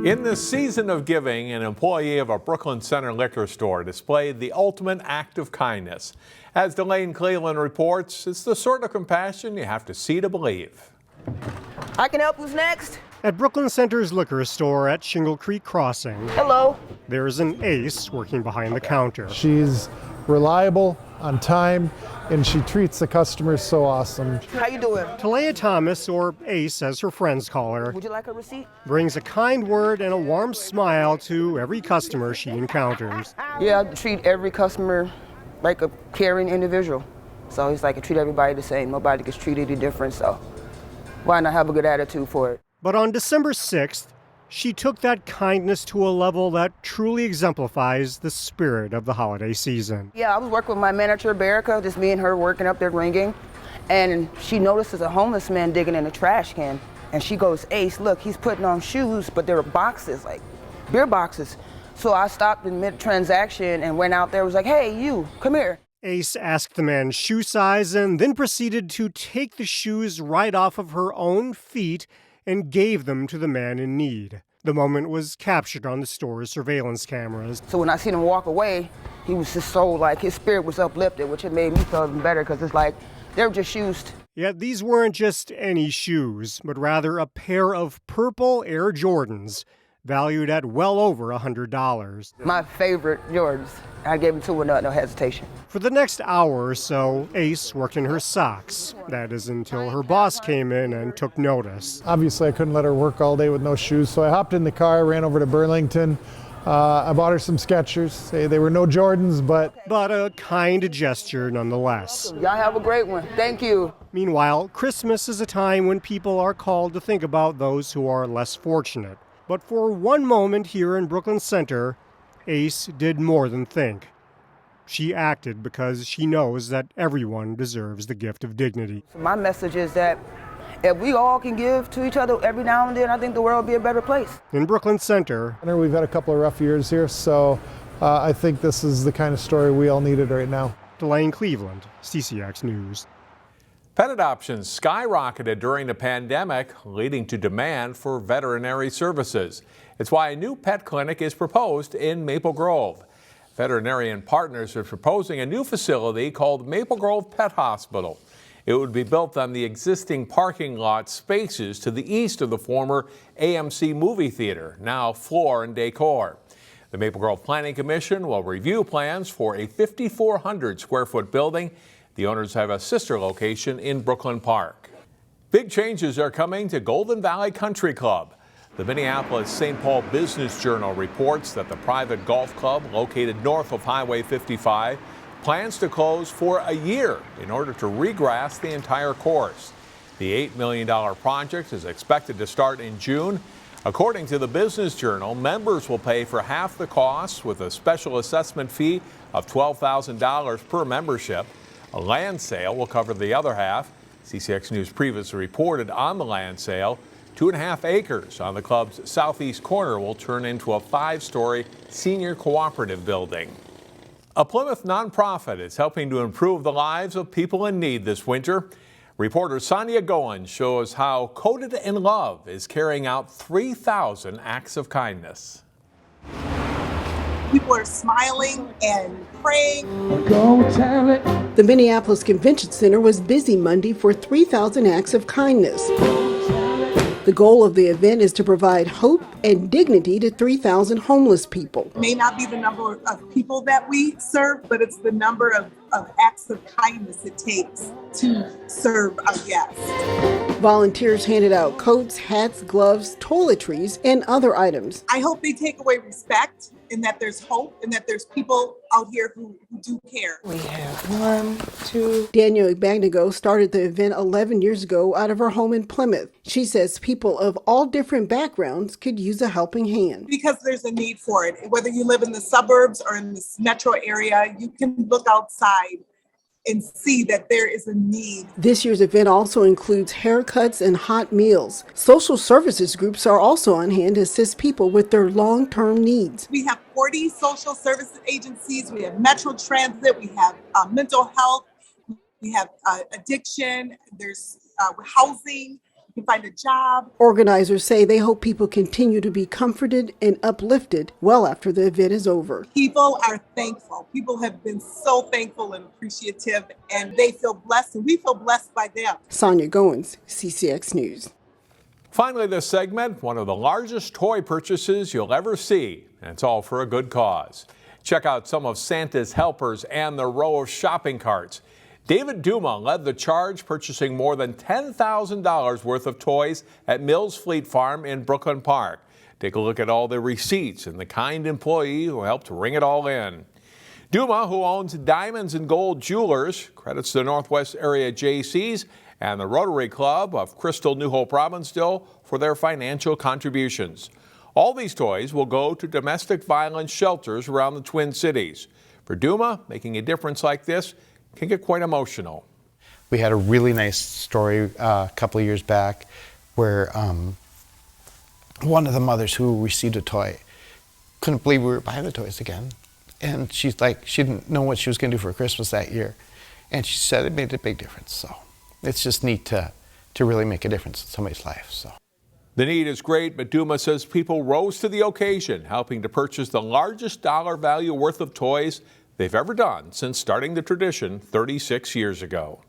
In this season of giving, an employee of a Brooklyn Center liquor store displayed the ultimate act of kindness. As Delane Cleveland reports, it's the sort of compassion you have to see to believe. I can help. Who's next? At Brooklyn Center's liquor store at Shingle Creek Crossing, Hello. there's an ace working behind the counter. She's reliable, on time, and she treats the customers so awesome. How you doing? Talea Thomas, or Ace as her friends call her, Would you like a receipt? brings a kind word and a warm smile to every customer she encounters. Yeah, I treat every customer like a caring individual. So it's like I treat everybody the same. Nobody gets treated any different, so why not have a good attitude for it? But on December 6th, she took that kindness to a level that truly exemplifies the spirit of the holiday season. Yeah, I was working with my manager, Berica, just me and her working up there ringing, and she notices a homeless man digging in a trash can, and she goes, Ace, look, he's putting on shoes, but there were boxes, like beer boxes. So I stopped in mid-transaction and went out there, was like, hey, you, come here. Ace asked the man's shoe size and then proceeded to take the shoes right off of her own feet and gave them to the man in need. The moment was captured on the store's surveillance cameras. So when I seen him walk away, he was just so like, his spirit was uplifted, which it made me feel even better because it's like, they were just shoes. Yet these weren't just any shoes, but rather a pair of purple Air Jordans, valued at well over $100. My favorite Jordans. I gave them to her without no hesitation. For the next hour or so, Ace worked in her socks. That is until her boss came in and took notice. Obviously, I couldn't let her work all day with no shoes, so I hopped in the car, ran over to Burlington. I bought her some Skechers. They were no Jordans, but a kind gesture nonetheless. Y'all have a great one. Thank you. Meanwhile, Christmas is a time when people are called to think about those who are less fortunate. But for one moment here in Brooklyn Center, Ace did more than think. She acted because she knows that everyone deserves the gift of dignity. My message is that if we all can give to each other every now and then, I think the world will be a better place. In Brooklyn Center, we've had a couple of rough years here, so I think this is the kind of story we all needed right now. Delane Cleveland, CCX News. Pet adoptions skyrocketed during the pandemic, leading to demand for veterinary services. It's why a new pet clinic is proposed in Maple Grove. Veterinarian partners are proposing a new facility called Maple Grove Pet Hospital. It would be built on the existing parking lot spaces to the east of the former AMC movie theater, now Floor and Decor. The Maple Grove Planning Commission will review plans for a 5,400 square foot building. The owners have a sister location in Brooklyn Park. Big changes are coming to Golden Valley Country Club. The Minneapolis St. Paul Business Journal reports that the private golf club located north of Highway 55 plans to close for a year in order to regrass the entire course. The $8 million project is expected to start in June. According to the Business Journal, members will pay for half the costs with a special assessment fee of $12,000 per membership. A land sale will cover the other half. CCX News previously reported on the land sale. 2.5 acres on the club's southeast corner will turn into a 5-story senior cooperative building. A Plymouth nonprofit is helping to improve the lives of people in need this winter. Reporter Sonia Goen shows how Coded in Love is carrying out 3,000 acts of kindness. People are smiling and praying. The Minneapolis Convention Center was busy Monday for 3,000 acts of kindness. The goal of the event is to provide hope and dignity to 3,000 homeless people. It may not be the number of people that we serve, but it's the number of acts of kindness it takes to serve our guests. Volunteers handed out coats, hats, gloves, toiletries, and other items. I hope they take away respect and that there's hope and that there's people out here who do care. We have 1, 2. Danielle Bagnago started the event 11 years ago out of her home in Plymouth. She says people of all different backgrounds could use a helping hand. Because there's a need for it. Whether you live in the suburbs or in this metro area, you can look outside and see that there is a need. This year's event also includes haircuts and hot meals. Social services groups are also on hand to assist people with their long-term needs. We have 40 social services agencies. We have Metro Transit. We have mental health. We have addiction. There's housing. you can find a job. Organizers say they hope people continue to be comforted and uplifted well after the event is over. People are thankful. People have been so thankful and appreciative, and they feel blessed, and we feel blessed by them. Sonia Goins, CCX News. Finally, this segment, one of the largest toy purchases you'll ever see, and it's all for a good cause. Check out some of Santa's helpers and their row of shopping carts. David Duma led the charge, purchasing more than $10,000 worth of toys at Mills Fleet Farm in Brooklyn Park. Take a look at all the receipts and the kind employee who helped ring it all in. Duma, who owns Diamonds and Gold Jewelers, credits the Northwest area Jaycees and the Rotary Club of Crystal New Hope Robbinsdale for their financial contributions. All these toys will go to domestic violence shelters around the Twin Cities. For Duma, making a difference like this can get quite emotional. We had a really nice story a couple of years back where one of the mothers who received a toy couldn't believe we were buying the toys again. And she's like, she didn't know what she was going to do for Christmas that year. And she said it made a big difference. So it's just neat to really make a difference in somebody's life. So the need is great, but Duma says people rose to the occasion, helping to purchase the largest dollar value worth of toys they've ever done since starting the tradition 36 years ago.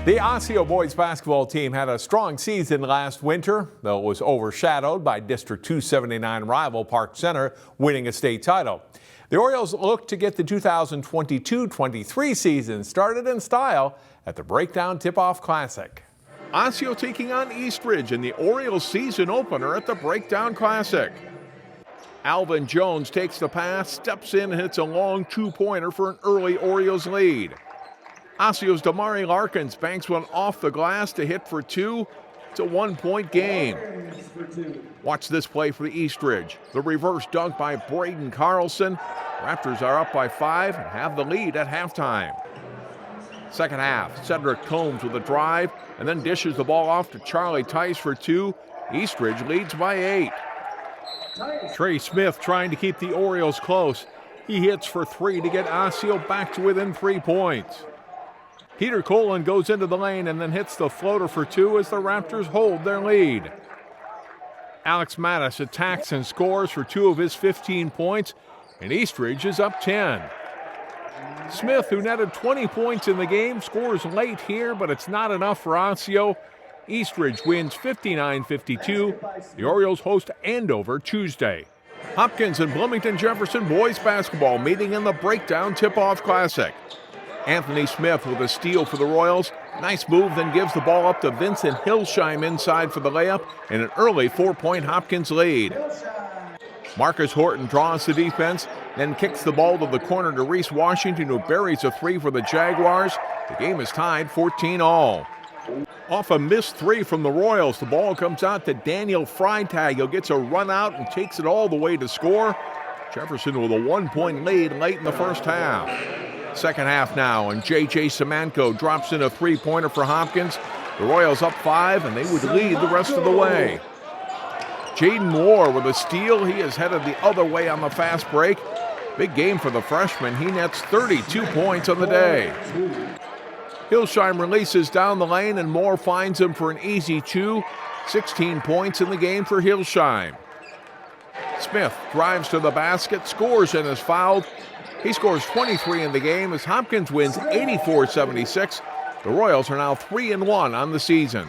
The Osseo boys basketball team had a strong season last winter, though it was overshadowed by District 279 rival Park Center winning a state title. The Orioles look to get the 2022-23 season started in style at the Breakdown Tip-Off Classic. Osseo taking on Eastridge in the Orioles season opener at the Breakdown Classic. Alvin Jones takes the pass, steps in and hits a long two-pointer for an early Orioles lead. Osseo's Damari Larkins banks one off the glass to hit for two. It's a one-point game. Watch this play for the Eastridge. The reverse dunk by Braden Carlson. Raptors are up by 5 and have the lead at halftime. Second half, Cedric Combs with a drive and then dishes the ball off to Charlie Tice for 2. Eastridge leads by 8. Trey Smith trying to keep the Orioles close. He hits for 3 to get Osseo back to within 3 points. Peter Colon goes into the lane and then hits the floater for 2 as the Raptors hold their lead. Alex Mattis attacks and scores for 2 of his 15 points, and Eastridge is up 10. Smith, who netted 20 points in the game, scores late here, but it's not enough for Osseo. Eastridge wins 59-52. The Orioles host Andover Tuesday. Hopkins and Bloomington Jefferson boys basketball meeting in the Breakdown Tip-Off Classic. Anthony Smith with a steal for the Royals. Nice move, then gives the ball up to Vincent Hillsheim inside for the layup and an early 4-point Hopkins lead. Marcus Horton draws the defense, then kicks the ball to the corner to Reese Washington, who buries a 3 for the Jaguars. The game is tied 14-all. Off a missed 3 from the Royals, the ball comes out to Daniel Freitag. He gets a run out and takes it all the way to score. Jefferson with a 1-point lead late in the first half. Second half now, and J.J. Simanko drops in a 3-pointer for Hopkins. The Royals up 5, and they would lead the rest of the way. Jaden Moore with a steal. He is headed the other way on the fast break. Big game for the freshman. He nets 32 points on the day. Hillsheim releases down the lane, and Moore finds him for an easy 2. 16 points in the game for Hillsheim. Smith drives to the basket, scores, and is fouled. He scores 23 in the game as Hopkins wins 84-76. The Royals are now 3-1 on the season.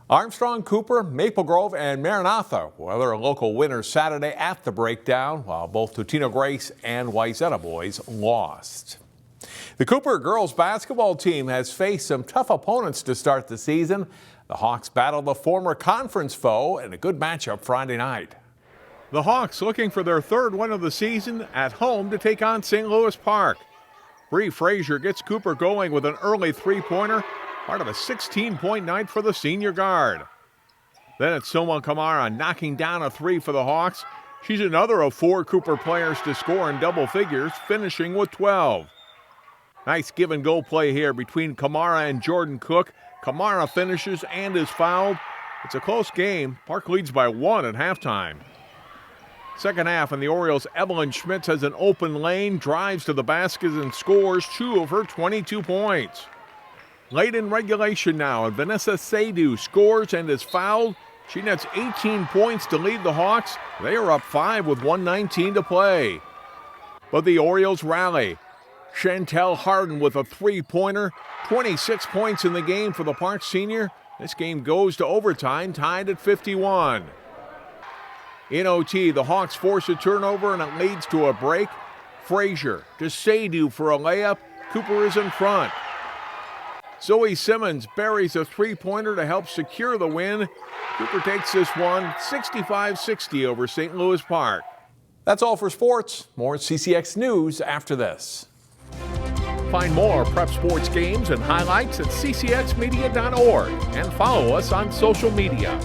Armstrong, Cooper, Maple Grove, and Maranatha were other local winners Saturday at the Breakdown, while both Totino Grace and Wayzata boys lost. The Cooper girls basketball team has faced some tough opponents to start the season. The Hawks battled the former conference foe in a good matchup Friday night. The Hawks looking for their 3rd win of the season at home to take on St. Louis Park. Bree Frazier gets Cooper going with an early 3-pointer, part of a 16-point night for the senior guard. Then it's Soma Kamara knocking down a 3 for the Hawks. She's another of 4 Cooper players to score in double figures, finishing with 12. Nice give and go play here between Kamara and Jordan Cook. Kamara finishes and is fouled. It's a close game. Park leads by 1 at halftime. Second half, and the Orioles' Evelyn Schmitz has an open lane, drives to the basket and scores 2 of her 22 points. Late in regulation now, and Vanessa Seydoux scores and is fouled. She nets 18 points to lead the Hawks. They are up 5 with 1:19 to play. But the Orioles rally. Chantel Harden with a three-pointer, 26 points in the game for the Park senior. This game goes to overtime, tied at 51. In OT, the Hawks force a turnover and it leads to a break. Frazier to Seydoux for a layup. Cooper is in front. Zoe Simmons buries a three-pointer to help secure the win. Cooper takes this one 65-60 over St. Louis Park. That's all for sports. More CCX News after this. Find more prep sports games and highlights at ccxmedia.org and follow us on social media.